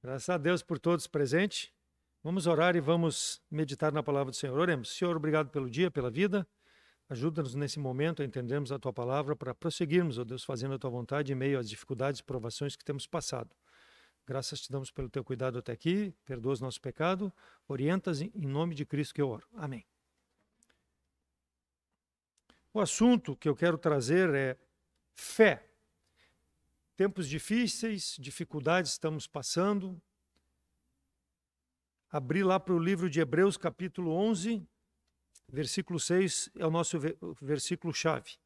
Graças a Deus por todos presentes. Vamos orar e vamos meditar na palavra do Senhor. Oremos. Senhor, obrigado pelo dia, pela vida. Ajuda-nos nesse momento a entendermos a Tua palavra para prosseguirmos, ó Deus, fazendo a Tua vontade em meio às dificuldades e provações que temos passado. Graças te damos pelo Teu cuidado até aqui. Perdoa os nossos pecados. Orienta-nos em nome de Cristo que eu oro. Amém. O assunto que eu quero trazer é fé. Tempos difíceis, dificuldades estamos passando. Abri lá para o livro de Hebreus, capítulo 11, versículo 6, é o nosso versículo-chave.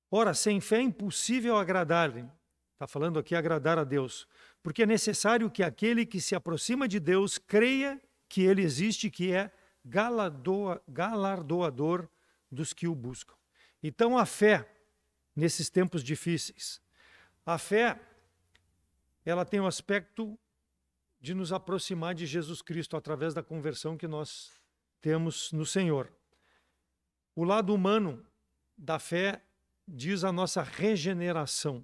Ora, sem fé é impossível agradar-lhe. Está falando aqui agradar a Deus. Porque é necessário que aquele que se aproxima de Deus creia que Ele existe, que é galardoador dos que o buscam. Então a fé, nesses tempos difíceis, a fé, ela tem o aspecto de nos aproximar de Jesus Cristo através da conversão que nós temos no Senhor. O lado humano da fé diz a nossa regeneração,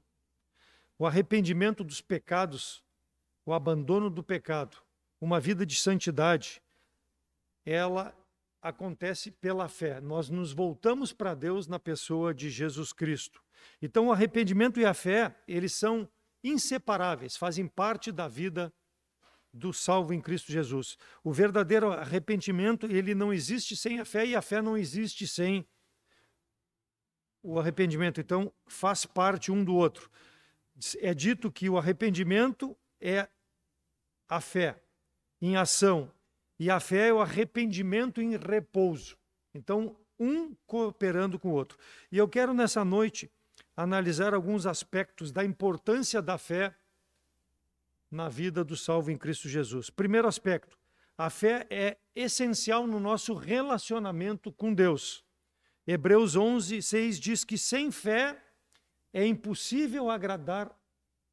o arrependimento dos pecados, o abandono do pecado, uma vida de santidade, ela acontece pela fé. Nós nos voltamos para Deus na pessoa de Jesus Cristo. Então o arrependimento e a fé, eles são inseparáveis, fazem parte da vida do salvo em Cristo Jesus. O verdadeiro arrependimento, ele não existe sem a fé e a fé não existe sem o arrependimento. Então faz parte um do outro. É dito que o arrependimento é a fé em ação. E a fé é o arrependimento em repouso. Então, um cooperando com o outro. E eu quero, nessa noite, analisar alguns aspectos da importância da fé na vida do salvo em Cristo Jesus. Primeiro aspecto, a fé é essencial no nosso relacionamento com Deus. Hebreus 11, 6 diz que sem fé é impossível agradar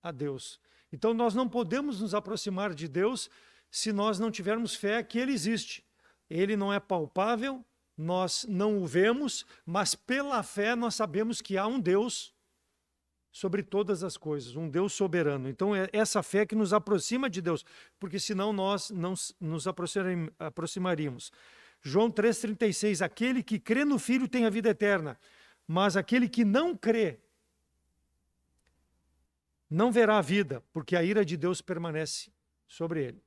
a Deus. Então, nós não podemos nos aproximar de Deus se nós não tivermos fé que Ele existe. Ele não é palpável, nós não o vemos, mas pela fé nós sabemos que há um Deus sobre todas as coisas, um Deus soberano. Então é essa fé que nos aproxima de Deus, porque senão nós não nos aproximaríamos. João 3,36, aquele que crê no Filho tem a vida eterna, mas aquele que não crê não verá a vida, porque a ira de Deus permanece sobre ele.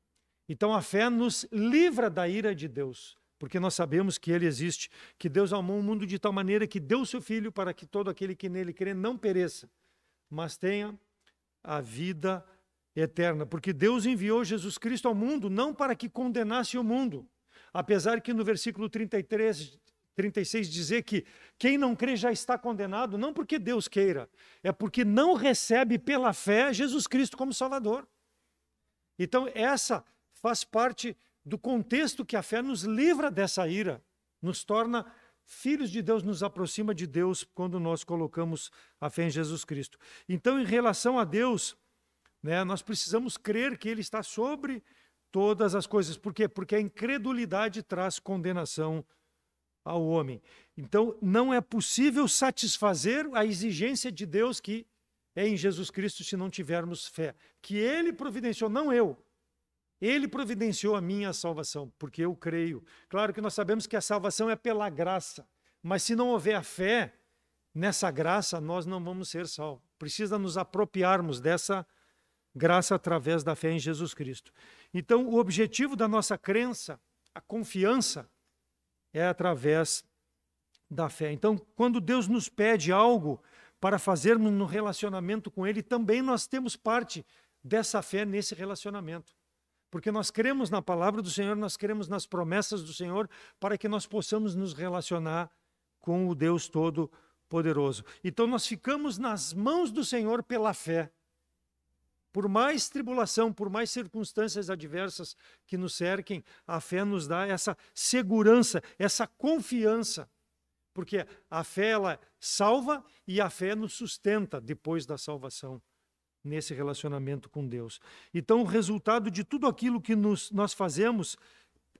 Então a fé nos livra da ira de Deus, porque nós sabemos que Ele existe, que Deus amou o mundo de tal maneira que deu o seu Filho para que todo aquele que nele crê não pereça, mas tenha a vida eterna. Porque Deus enviou Jesus Cristo ao mundo não para que condenasse o mundo, apesar que no versículo 36 dizer que quem não crê já está condenado, não porque Deus queira, é porque não recebe pela fé Jesus Cristo como Salvador. Então essa faz parte do contexto que a fé nos livra dessa ira, nos torna filhos de Deus, nos aproxima de Deus quando nós colocamos a fé em Jesus Cristo. Então, em relação a Deus, nós precisamos crer que Ele está sobre todas as coisas. Por quê? Porque a incredulidade traz condenação ao homem. Então, não é possível satisfazer a exigência de Deus que é em Jesus Cristo se não tivermos fé. Que Ele providenciou, não eu. Ele providenciou a minha salvação, porque eu creio. Claro que nós sabemos que a salvação é pela graça, mas se não houver a fé nessa graça, nós não vamos ser salvos. Precisa nos apropriarmos dessa graça através da fé em Jesus Cristo. Então, o objetivo da nossa crença, a confiança, é através da fé. Então, quando Deus nos pede algo para fazermos no relacionamento com Ele, também nós temos parte dessa fé nesse relacionamento. Porque nós cremos na palavra do Senhor, nós cremos nas promessas do Senhor, para que nós possamos nos relacionar com o Deus Todo-Poderoso. Então nós ficamos nas mãos do Senhor pela fé. Por mais tribulação, por mais circunstâncias adversas que nos cerquem, a fé nos dá essa segurança, essa confiança. Porque a fé, ela salva e a fé nos sustenta depois da salvação, nesse relacionamento com Deus. Então, o resultado de tudo aquilo que nós fazemos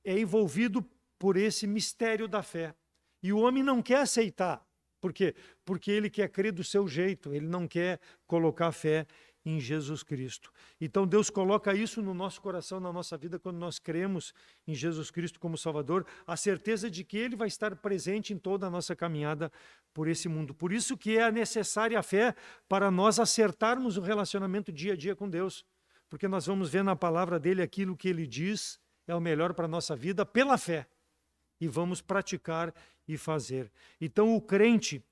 é envolvido por esse mistério da fé. E o homem não quer aceitar. Por quê? Porque ele quer crer do seu jeito, ele não quer colocar fé em Jesus Cristo. Então Deus coloca isso no nosso coração, na nossa vida, quando nós cremos em Jesus Cristo como Salvador, a certeza de que Ele vai estar presente em toda a nossa caminhada por esse mundo. Por isso que é necessária a fé para nós acertarmos o relacionamento dia a dia com Deus, porque nós vamos ver na palavra dele aquilo que ele diz é o melhor para a nossa vida pela fé, e vamos praticar e fazer. Então o crente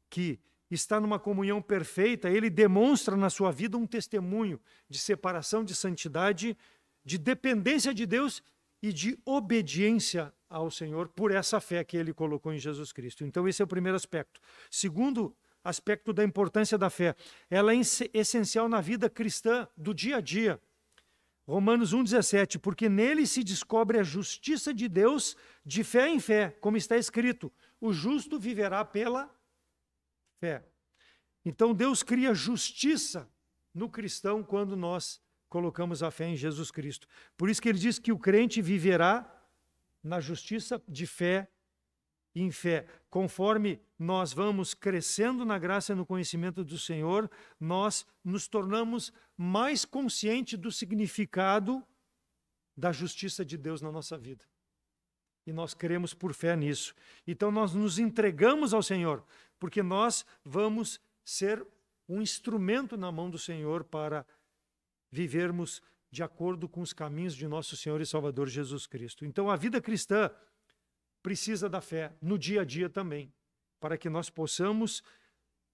que está numa comunhão perfeita, ele demonstra na sua vida um testemunho de separação, de santidade, de dependência de Deus e de obediência ao Senhor por essa fé que ele colocou em Jesus Cristo. Então esse é o primeiro aspecto. Segundo aspecto da importância da fé, ela é essencial na vida cristã do dia a dia. Romanos 1,17, porque nele se descobre a justiça de Deus de fé em fé, como está escrito, o justo viverá pela fé. Então Deus cria justiça no cristão quando nós colocamos a fé em Jesus Cristo. Por isso que ele diz que o crente viverá na justiça de fé em fé. Conforme nós vamos crescendo na graça e no conhecimento do Senhor, nós nos tornamos mais conscientes do significado da justiça de Deus na nossa vida. E nós cremos por fé nisso. Então nós nos entregamos ao Senhor, porque nós vamos ser um instrumento na mão do Senhor para vivermos de acordo com os caminhos de nosso Senhor e Salvador Jesus Cristo. Então a vida cristã precisa da fé no dia a dia também, para que nós possamos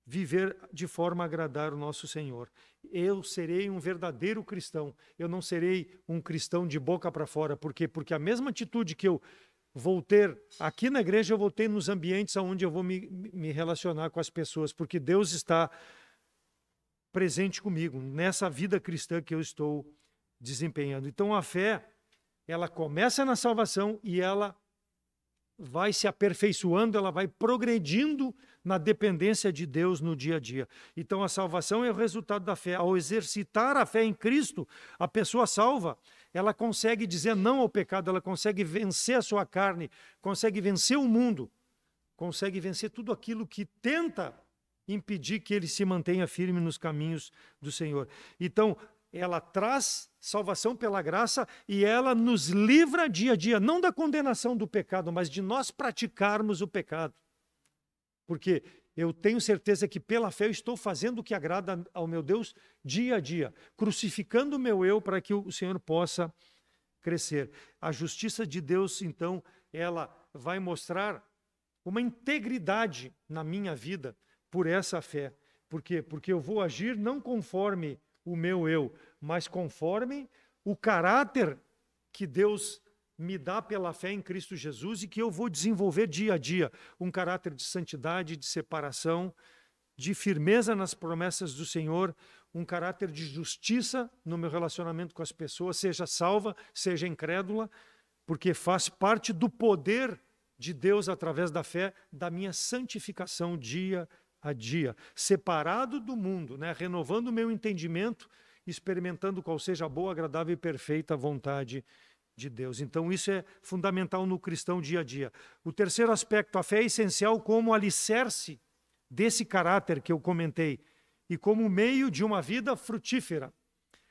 viver de forma a agradar o nosso Senhor. Eu serei um verdadeiro cristão, eu não serei um cristão de boca para fora. Por quê? Porque a mesma atitude que eu vou ter aqui na igreja, eu vou ter nos ambientes onde eu vou me relacionar com as pessoas, porque Deus está presente comigo nessa vida cristã que eu estou desempenhando. Então a fé, ela começa na salvação e ela vai se aperfeiçoando, ela vai progredindo na dependência de Deus no dia a dia. Então a salvação é o resultado da fé. Ao exercitar a fé em Cristo, a pessoa salva, ela consegue dizer não ao pecado, ela consegue vencer a sua carne, consegue vencer o mundo, consegue vencer tudo aquilo que tenta impedir que ele se mantenha firme nos caminhos do Senhor. Então, ela traz salvação pela graça e ela nos livra dia a dia, não da condenação do pecado, mas de nós praticarmos o pecado. Porque eu tenho certeza que pela fé eu estou fazendo o que agrada ao meu Deus dia a dia, crucificando o meu eu para que o Senhor possa crescer. A justiça de Deus, então, ela vai mostrar uma integridade na minha vida por essa fé. Por quê? Porque eu vou agir não conforme o meu eu, mas conforme o caráter que Deus me dá pela fé em Cristo Jesus e que eu vou desenvolver dia a dia, um caráter de santidade, de separação, de firmeza nas promessas do Senhor, um caráter de justiça no meu relacionamento com as pessoas, seja salva, seja incrédula, porque faz parte do poder de Deus através da fé, da minha santificação dia a dia, separado do mundo, né? Renovando o meu entendimento, experimentando qual seja a boa, agradável e perfeita vontade de Deus. Então isso é fundamental no cristão dia a dia. O terceiro aspecto, a fé é essencial como alicerce desse caráter que eu comentei e como meio de uma vida frutífera.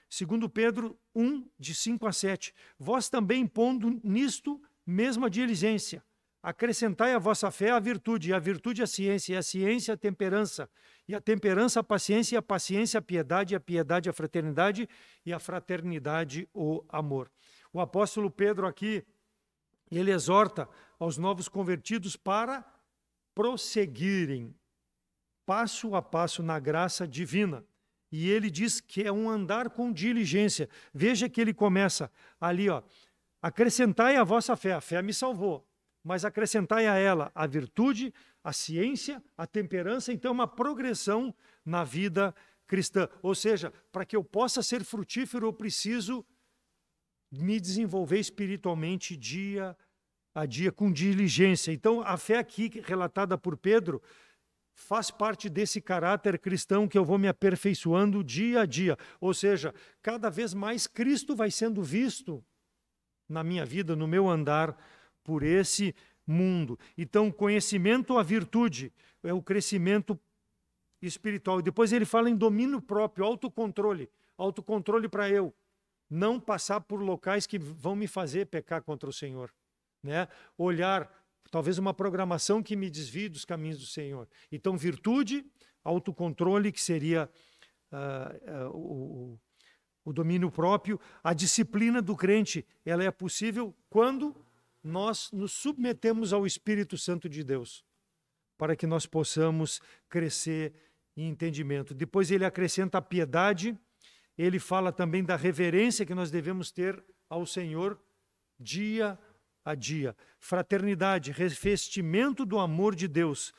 Segundo Pedro 1, de 5 a 7, vós também pondo nisto mesma diligência, acrescentai à vossa fé a virtude, e a virtude a ciência, e a ciência a temperança, e a temperança a paciência, e a paciência a piedade, e a piedade a fraternidade, e a fraternidade o amor. O apóstolo Pedro aqui, ele exorta aos novos convertidos para prosseguirem passo a passo na graça divina. E ele diz que é um andar com diligência. Veja que ele começa ali, ó, acrescentai a vossa fé, a fé me salvou. Mas acrescentai a ela a virtude, a ciência, a temperança, então uma progressão na vida cristã. Ou seja, para que eu possa ser frutífero, eu preciso me desenvolver espiritualmente dia a dia, com diligência. Então, a fé aqui relatada por Pedro faz parte desse caráter cristão que eu vou me aperfeiçoando dia a dia. Ou seja, cada vez mais Cristo vai sendo visto na minha vida, no meu andar por esse mundo. Então, conhecimento, a virtude, é o crescimento espiritual. E depois ele fala em domínio próprio, autocontrole. Autocontrole para eu não passar por locais que vão me fazer pecar contra o Senhor, né? Olhar, talvez uma programação que me desvie dos caminhos do Senhor. Então, virtude, autocontrole, que seria o domínio próprio. A disciplina do crente, ela é possível quando nós nos submetemos ao Espírito Santo de Deus, para que nós possamos crescer em entendimento. Depois ele acrescenta a piedade, ele fala também da reverência que nós devemos ter ao Senhor dia a dia. Fraternidade, revestimento do amor de Deus.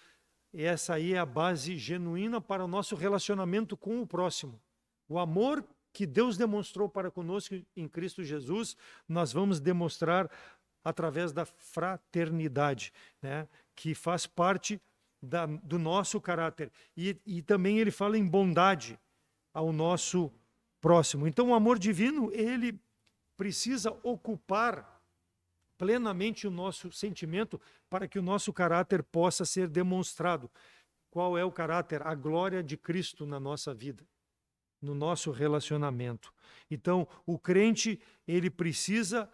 Essa aí é a base genuína para o nosso relacionamento com o próximo. O amor que Deus demonstrou para conosco em Cristo Jesus, nós vamos demonstrar através da fraternidade, né? Que faz parte do nosso caráter. E também ele fala em bondade ao nosso próximo. Então, o amor divino, ele precisa ocupar plenamente o nosso sentimento para que o nosso caráter possa ser demonstrado. Qual é o caráter? A glória de Cristo na nossa vida, no nosso relacionamento. Então, o crente, ele precisa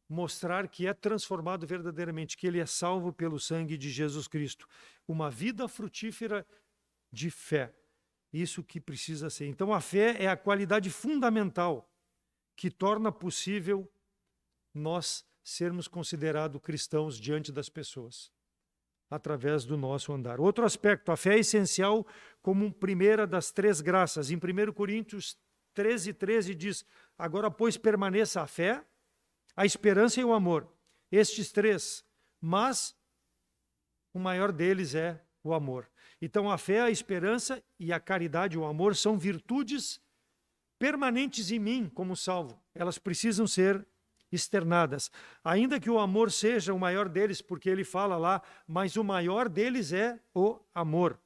mostrar que é transformado verdadeiramente, que ele é salvo pelo sangue de Jesus Cristo. Uma vida frutífera de fé. Isso que precisa ser. Então, a fé é a qualidade fundamental que torna possível nós sermos considerados cristãos diante das pessoas, através do nosso andar. Outro aspecto, a fé é essencial como primeira das três graças. Em 1 Coríntios 13:13 diz: agora, pois, permaneça a fé, a esperança e o amor. Estes três, mas o maior deles é o amor. Então, a fé, a esperança e a caridade, o amor, são virtudes permanentes em mim como salvo. Elas precisam ser externadas. Ainda que o amor seja o maior deles, porque ele fala lá, mas o maior deles é o amor.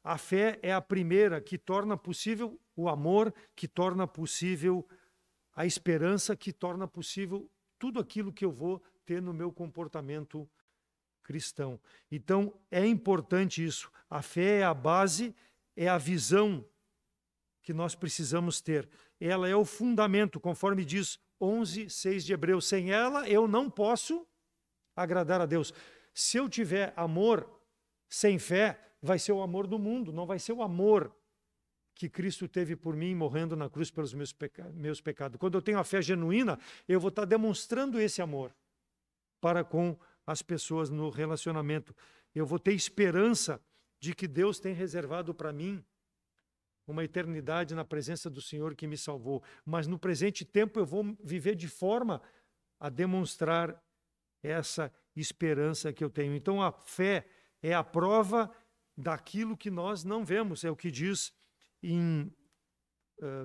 A fé é a primeira que torna possível o amor, que torna possível a esperança, que torna possível tudo aquilo que eu vou ter no meu comportamento cristão. Então, é importante isso. A fé é a base, é a visão que nós precisamos ter. Ela é o fundamento, conforme diz 11:6 de Hebreus. Sem ela, eu não posso agradar a Deus. Se eu tiver amor sem fé, vai ser o amor do mundo, não vai ser o amor que Cristo teve por mim, morrendo na cruz pelos meus pecados. Quando eu tenho a fé genuína, eu vou estar demonstrando esse amor para com as pessoas no relacionamento. Eu vou ter esperança de que Deus tem reservado para mim uma eternidade na presença do Senhor que me salvou. Mas no presente tempo eu vou viver de forma a demonstrar essa esperança que eu tenho. Então a fé é a prova daquilo que nós não vemos. É o que diz em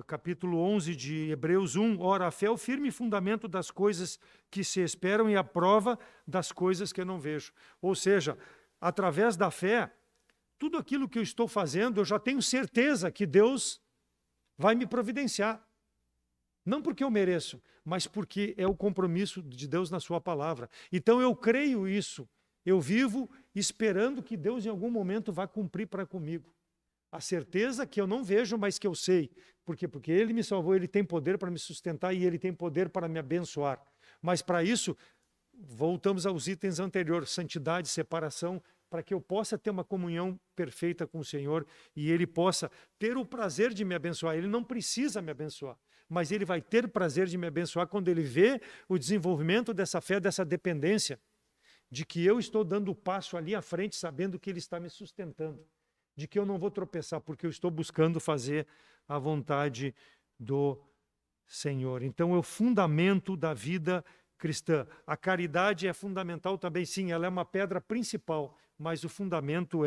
capítulo 11 de Hebreus 1. Ora, a fé é o firme fundamento das coisas que se esperam e a prova das coisas que eu não vejo. Ou seja, através da fé, tudo aquilo que eu estou fazendo, eu já tenho certeza que Deus vai me providenciar. Não porque eu mereço, mas porque é o compromisso de Deus na sua palavra. Então eu creio isso. Eu vivo esperando que Deus em algum momento vá cumprir para comigo. A certeza que eu não vejo, mas que eu sei. Por quê? Porque Ele me salvou, Ele tem poder para me sustentar e Ele tem poder para me abençoar. Mas para isso, voltamos aos itens anteriores, santidade, separação, para que eu possa ter uma comunhão perfeita com o Senhor e Ele possa ter o prazer de me abençoar. Ele não precisa me abençoar, mas Ele vai ter prazer de me abençoar quando Ele vê o desenvolvimento dessa fé, dessa dependência, de que eu estou dando o passo ali à frente, sabendo que Ele está me sustentando, de que eu não vou tropeçar, porque eu estou buscando fazer a vontade do Senhor. Então, é o fundamento da vida cristã. A caridade é fundamental também, sim, ela é uma pedra principal, mas o fundamento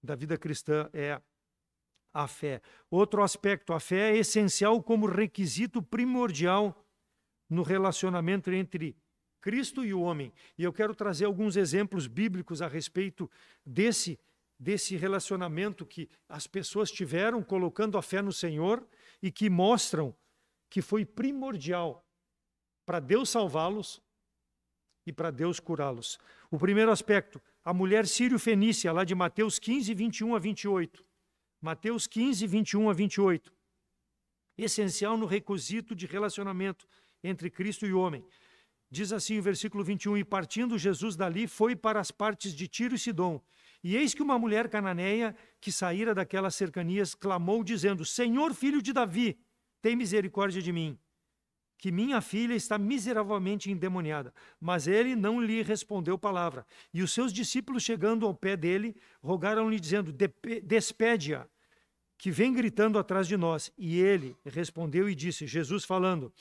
da vida cristã é a fé. Outro aspecto, a fé é essencial como requisito primordial no relacionamento entre Cristo e o homem. E eu quero trazer alguns exemplos bíblicos a respeito desse relacionamento que as pessoas tiveram colocando a fé no Senhor e que mostram que foi primordial para Deus salvá-los e para Deus curá-los. O primeiro aspecto, a mulher sírio-fenícia, lá de Mateus 15, 21 a 28. Mateus 15, 21 a 28. Essencial no requisito de relacionamento entre Cristo e o homem. Diz assim o versículo 21, e partindo Jesus dali, foi para as partes de Tiro e Sidom. E eis que uma mulher cananeia, que saíra daquelas cercanias, clamou, dizendo, Senhor, filho de Davi, tem misericórdia de mim, que minha filha está miseravelmente endemoniada. Mas ele não lhe respondeu palavra. E os seus discípulos, chegando ao pé dele, rogaram-lhe, dizendo, despede-a, que vem gritando atrás de nós. E ele respondeu e disse, Jesus falando,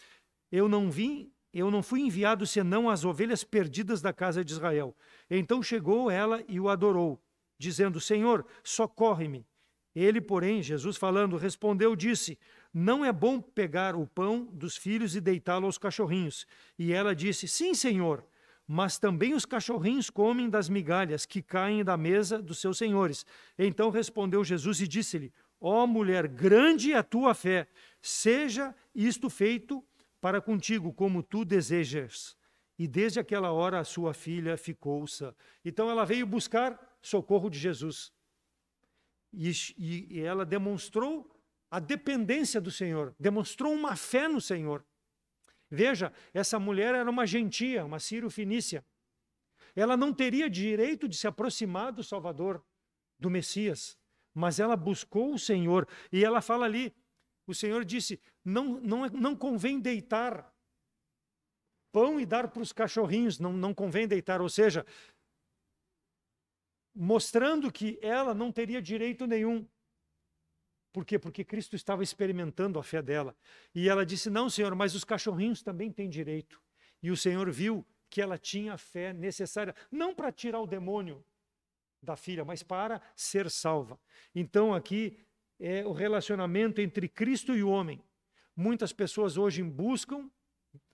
eu não fui enviado senão às ovelhas perdidas da casa de Israel. Então chegou ela e o adorou, dizendo, Senhor, socorre-me. Ele, porém, Jesus falando, respondeu, disse, não é bom pegar o pão dos filhos e deitá-lo aos cachorrinhos. E ela disse, sim, Senhor, mas também os cachorrinhos comem das migalhas que caem da mesa dos seus senhores. Então respondeu Jesus e disse-lhe, ó mulher, grande é a tua fé, seja isto feito para contigo, como tu desejas. E desde aquela hora a sua filha ficou sã. Então ela veio buscar socorro de Jesus. E ela demonstrou a dependência do Senhor, demonstrou uma fé no Senhor. Veja, essa mulher era uma gentia, uma sírio-fenícia. Ela não teria direito de se aproximar do Salvador, do Messias, mas ela buscou o Senhor. E ela fala ali, o Senhor disse, não convém deitar pão e dar para os cachorrinhos, não convém deitar, ou seja, mostrando que ela não teria direito nenhum. Por quê? Porque Cristo estava experimentando a fé dela. E ela disse, não, Senhor, mas os cachorrinhos também têm direito. E o Senhor viu que ela tinha a fé necessária, não para tirar o demônio da filha, mas para ser salva. Então aqui é o relacionamento entre Cristo e o homem. Muitas pessoas hoje buscam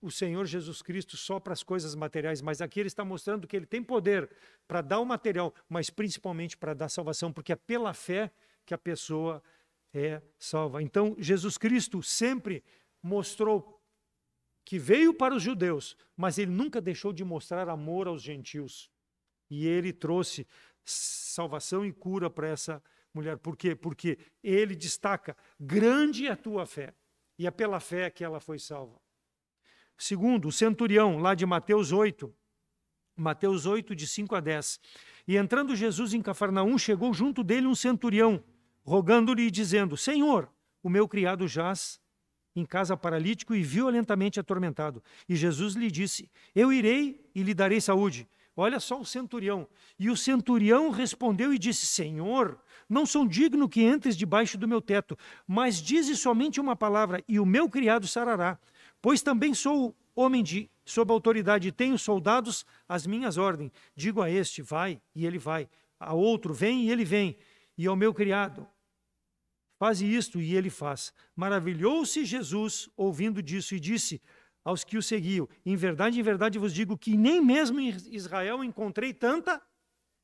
o Senhor Jesus Cristo só para as coisas materiais, mas aqui ele está mostrando que ele tem poder para dar o material, mas principalmente para dar salvação, porque é pela fé que a pessoa é salva. Então, Jesus Cristo sempre mostrou que veio para os judeus, mas ele nunca deixou de mostrar amor aos gentios. E ele trouxe salvação e cura para essa mulher. Por quê? Porque ele destaca, grande é a tua fé. E é pela fé que ela foi salva. Segundo, o centurião, lá de Mateus 8, de 5 a 10. E entrando Jesus em Cafarnaum, chegou junto dele um centurião, rogando-lhe e dizendo, Senhor, o meu criado jaz em casa paralítico e violentamente atormentado. E Jesus lhe disse, eu irei e lhe darei saúde. Olha só o centurião. E o centurião respondeu e disse, Senhor, não sou digno que entres debaixo do meu teto, mas dize somente uma palavra e o meu criado sarará. Pois também sou homem sob autoridade e tenho soldados às minhas ordens. Digo a este, vai, e ele vai. A outro, vem, e ele vem. E ao meu criado, faze isto, e ele faz. Maravilhou-se Jesus ouvindo disso e disse aos que o seguiam, em verdade vos digo que nem mesmo em Israel encontrei tanta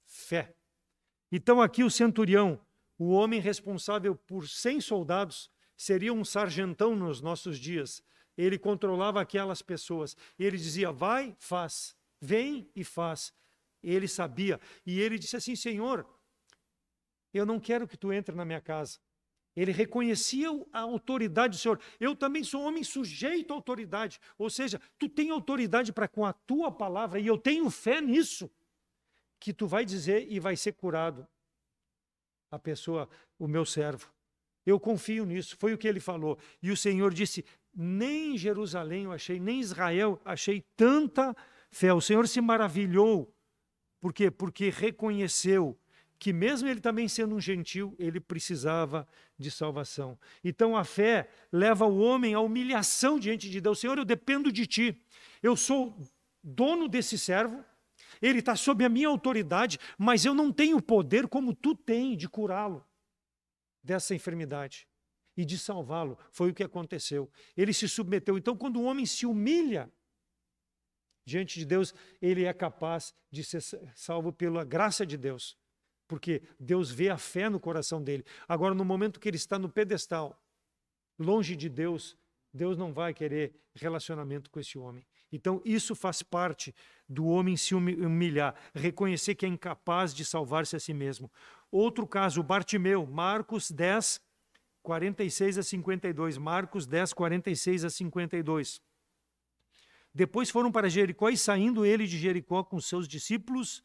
fé. Então aqui o centurião, o homem responsável por 100 soldados, seria um sargentão nos nossos dias. Ele controlava aquelas pessoas. Ele dizia, vai, faz. Vem e faz. Ele sabia. E ele disse assim, Senhor, eu não quero que tu entre na minha casa. Ele reconhecia a autoridade do Senhor. Eu também sou homem sujeito à autoridade. Ou seja, tu tem autoridade para com a tua palavra, e eu tenho fé nisso, que tu vai dizer e vai ser curado a pessoa, o meu servo. Eu confio nisso. Foi o que ele falou. E o Senhor disse, nem em Jerusalém eu achei, nem em Israel achei tanta fé. O Senhor se maravilhou. Por quê? Porque reconheceu que mesmo ele também sendo um gentil, ele precisava de salvação. Então a fé leva o homem à humilhação diante de Deus. Senhor, eu dependo de ti. Eu sou dono desse servo, ele está sob a minha autoridade, mas eu não tenho poder como tu tens de curá-lo dessa enfermidade e de salvá-lo. Foi o que aconteceu. Ele se submeteu. Então, quando o homem se humilha diante de Deus, ele é capaz de ser salvo pela graça de Deus. Porque Deus vê a fé no coração dele. Agora, no momento que ele está no pedestal, longe de Deus, Deus não vai querer relacionamento com esse homem. Então, isso faz parte do homem se humilhar, reconhecer que é incapaz de salvar-se a si mesmo. Outro caso, Bartimeu, Marcos 10, 46 a 52. Marcos 10, 46 a 52. Depois foram para Jericó, e saindo ele de Jericó com seus discípulos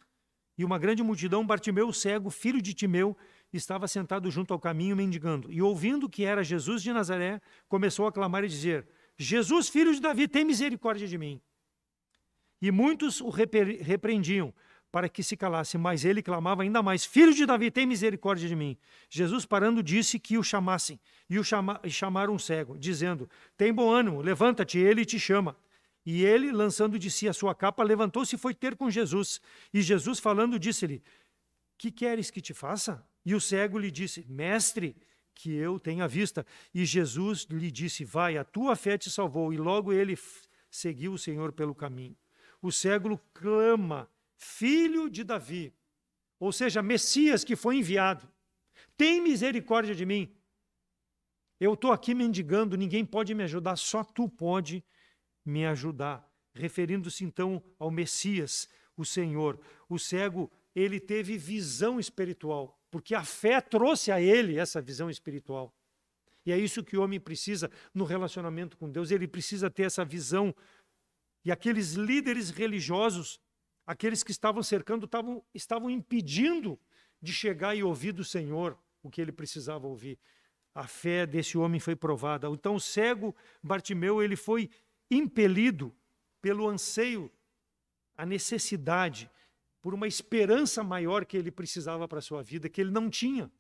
e uma grande multidão, Bartimeu, cego, filho de Timeu, estava sentado junto ao caminho mendigando. E ouvindo que era Jesus de Nazaré, começou a clamar e dizer: Jesus, filho de Davi, tem misericórdia de mim. E muitos o repreendiam para que se calasse, mas ele clamava ainda mais: Filho de Davi, tem misericórdia de mim. Jesus, parando, disse que o chamassem, e chamaram um cego, dizendo: Tem bom ânimo, levanta-te, ele te chama. E ele, lançando de si a sua capa, levantou-se e foi ter com Jesus. E Jesus, falando, disse-lhe: Que queres que te faça? E o cego lhe disse: Mestre, que eu tenha vista. E Jesus lhe disse: Vai, a tua fé te salvou. E logo ele seguiu o Senhor pelo caminho. O cego clama: Filho de Davi, ou seja, Messias que foi enviado, tem misericórdia de mim. Eu estou aqui mendigando, ninguém pode me ajudar, só tu pode me ajudar. Referindo-se então ao Messias, o Senhor. O cego, ele teve visão espiritual, porque a fé trouxe a ele essa visão espiritual. E é isso que o homem precisa no relacionamento com Deus, ele precisa ter essa visão. E aqueles líderes religiosos, aqueles que estavam cercando, estavam impedindo de chegar e ouvir do Senhor o que ele precisava ouvir. A fé desse homem foi provada. Então o cego Bartimeu, ele foi impelido pelo anseio, a necessidade, por uma esperança maior que ele precisava para a sua vida, que ele não tinha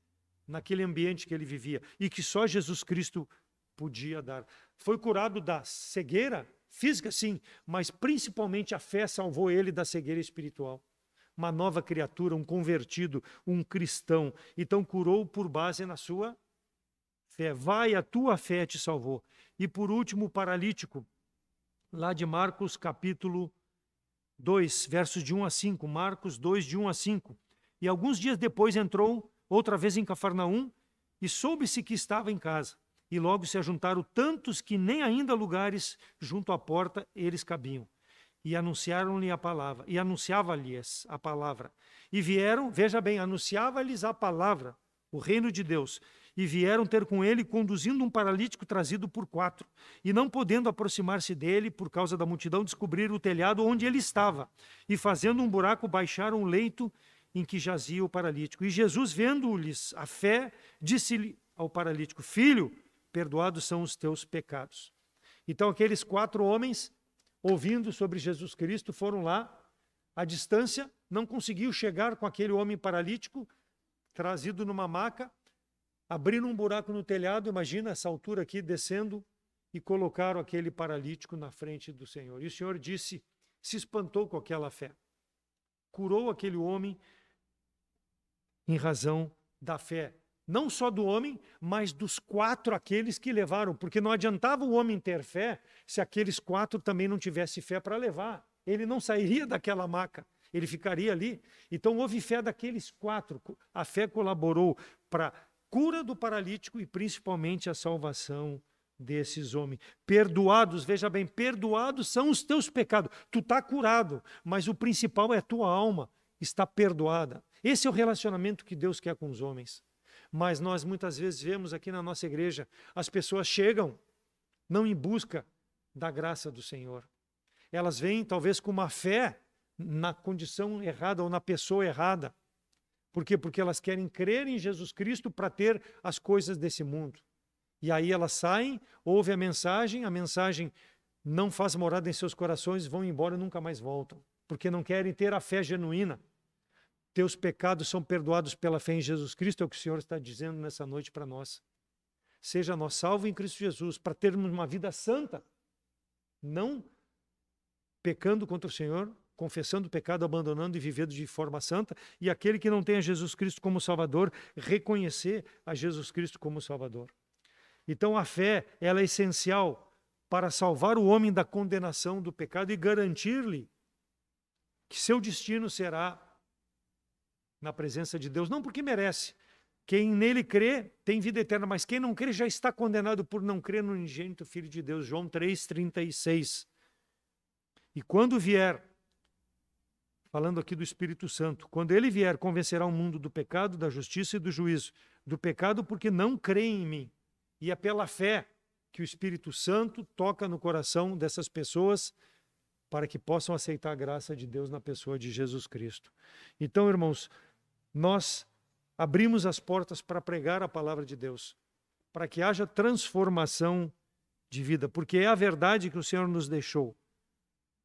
naquele ambiente que ele vivia e que só Jesus Cristo podia dar. Foi curado da cegueira física, sim, mas principalmente a fé salvou ele da cegueira espiritual. Uma nova criatura, um convertido, um cristão. Então curou por base na sua fé. Vai, a tua fé te salvou. E por último, o paralítico, lá de Marcos capítulo 2, versos de 1 a 5. Marcos 2, de 1 a 5. E alguns dias depois entrou outra vez em Cafarnaum e soube-se que estava em casa. E logo se ajuntaram tantos que nem ainda lugares junto à porta eles cabiam. E anunciaram-lhe a palavra, e anunciava-lhes a palavra. E vieram, veja bem, anunciava-lhes a palavra, o reino de Deus. E vieram ter com ele, conduzindo um paralítico trazido por 4. E não podendo aproximar-se dele, por causa da multidão, descobriram o telhado onde ele estava. E fazendo um buraco, baixaram o leito em que jazia o paralítico. E Jesus, vendo-lhes a fé, disse-lhe ao paralítico: Filho, perdoados são os teus pecados. Então aqueles 4 homens, ouvindo sobre Jesus Cristo, foram lá, à distância, não conseguiu chegar com aquele homem paralítico, trazido numa maca, abriram um buraco no telhado, imagina essa altura aqui, descendo, e colocaram aquele paralítico na frente do Senhor. E o Senhor disse, se espantou com aquela fé. Curou aquele homem em razão da fé. Não só do homem, mas dos 4 aqueles que levaram. Porque não adiantava o homem ter fé se aqueles 4 também não tivessem fé para levar. Ele não sairia daquela maca, ele ficaria ali. Então houve fé daqueles 4. A fé colaborou para a cura do paralítico e principalmente a salvação desses homens. Perdoados, veja bem, perdoados são os teus pecados. Tu está curado, mas o principal é a tua alma, está perdoada. Esse é o relacionamento que Deus quer com os homens. Mas nós muitas vezes vemos aqui na nossa igreja, as pessoas chegam não em busca da graça do Senhor. Elas vêm talvez com uma fé na condição errada ou na pessoa errada. Por quê? Porque elas querem crer em Jesus Cristo para ter as coisas desse mundo. E aí elas saem, ouvem a mensagem não faz morada em seus corações, vão embora e nunca mais voltam. Porque não querem ter a fé genuína. Teus pecados são perdoados pela fé em Jesus Cristo, é o que o Senhor está dizendo nessa noite para nós. Seja nós salvos em Cristo Jesus, para termos uma vida santa, não pecando contra o Senhor, confessando o pecado, abandonando e vivendo de forma santa, e aquele que não tem a Jesus Cristo como Salvador, reconhecer a Jesus Cristo como Salvador. Então a fé, ela é essencial para salvar o homem da condenação do pecado e garantir-lhe que seu destino será na presença de Deus, não porque merece. Quem nele crê tem vida eterna, mas quem não crê já está condenado por não crer no unigênito Filho de Deus. João 3,36. E quando vier, falando aqui do Espírito Santo, quando ele vier, convencerá o mundo do pecado, da justiça e do juízo. Do pecado porque não creem em mim. E é pela fé que o Espírito Santo toca no coração dessas pessoas para que possam aceitar a graça de Deus na pessoa de Jesus Cristo. Então, irmãos, nós abrimos as portas para pregar a palavra de Deus, para que haja transformação de vida, porque é a verdade que o Senhor nos deixou,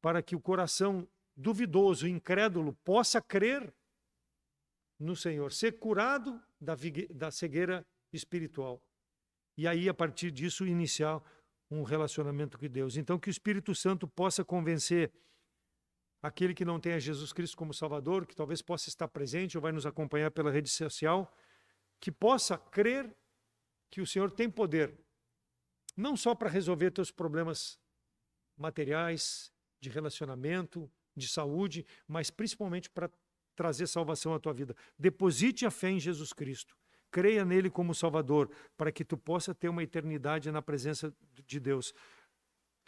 para que o coração duvidoso, incrédulo, possa crer no Senhor, ser curado da cegueira espiritual. E aí, a partir disso, iniciar um relacionamento com Deus. Então, que o Espírito Santo possa convencer aquele que não tenha Jesus Cristo como Salvador, que talvez possa estar presente ou vai nos acompanhar pela rede social, que possa crer que o Senhor tem poder, não só para resolver teus problemas materiais, de relacionamento, de saúde, mas principalmente para trazer salvação à tua vida. Deposite a fé em Jesus Cristo. Creia nele como Salvador, para que tu possa ter uma eternidade na presença de Deus,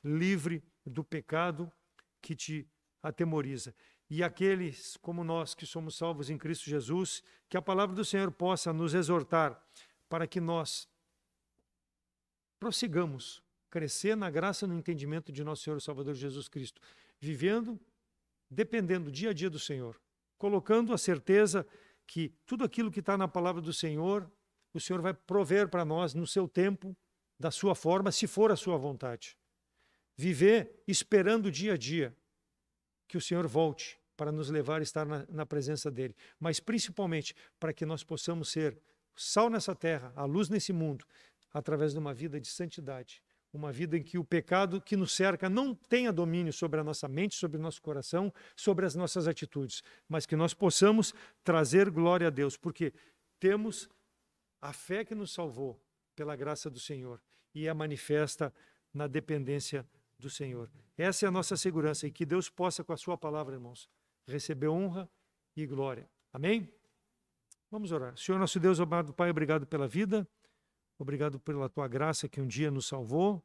livre do pecado que te atemoriza. E aqueles como nós que somos salvos em Cristo Jesus, que a palavra do Senhor possa nos exortar para que nós prossigamos, crescer na graça e no entendimento de nosso Senhor e Salvador Jesus Cristo, vivendo, dependendo dia a dia do Senhor, colocando a certeza que tudo aquilo que está na palavra do Senhor, o Senhor vai prover para nós no seu tempo, da sua forma, se for a sua vontade. Viver esperando dia a dia que o Senhor volte para nos levar a estar na presença dEle, mas principalmente para que nós possamos ser sal nessa terra, a luz nesse mundo, através de uma vida de santidade, uma vida em que o pecado que nos cerca não tenha domínio sobre a nossa mente, sobre o nosso coração, sobre as nossas atitudes, mas que nós possamos trazer glória a Deus, porque temos a fé que nos salvou pela graça do Senhor e é manifesta na dependência do Senhor. Essa é a nossa segurança e que Deus possa, com a sua palavra, irmãos, receber honra e glória. Amém? Vamos orar. Senhor nosso Deus, amado Pai, obrigado pela vida. Obrigado pela tua graça que um dia nos salvou.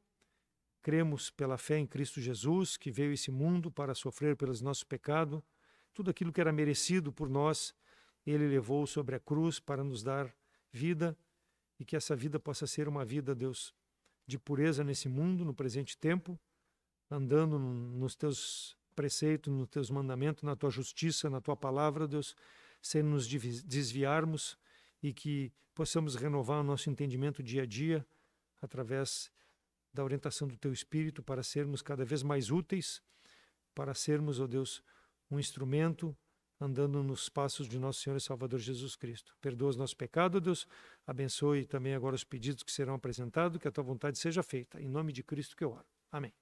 Cremos pela fé em Cristo Jesus, que veio a esse mundo para sofrer pelos nossos pecados. Tudo aquilo que era merecido por nós, Ele levou sobre a cruz para nos dar vida e que essa vida possa ser uma vida, Deus, de pureza nesse mundo, no presente tempo, andando nos teus preceitos, nos teus mandamentos, na tua justiça, na tua palavra, Deus, sem nos desviarmos e que possamos renovar o nosso entendimento dia a dia através da orientação do Teu Espírito para sermos cada vez mais úteis, para sermos, ó Deus, um instrumento andando nos passos de nosso Senhor e Salvador Jesus Cristo. Perdoa os nossos pecados, Deus, abençoe também agora os pedidos que serão apresentados, que a Tua vontade seja feita. Em nome de Cristo que eu oro. Amém.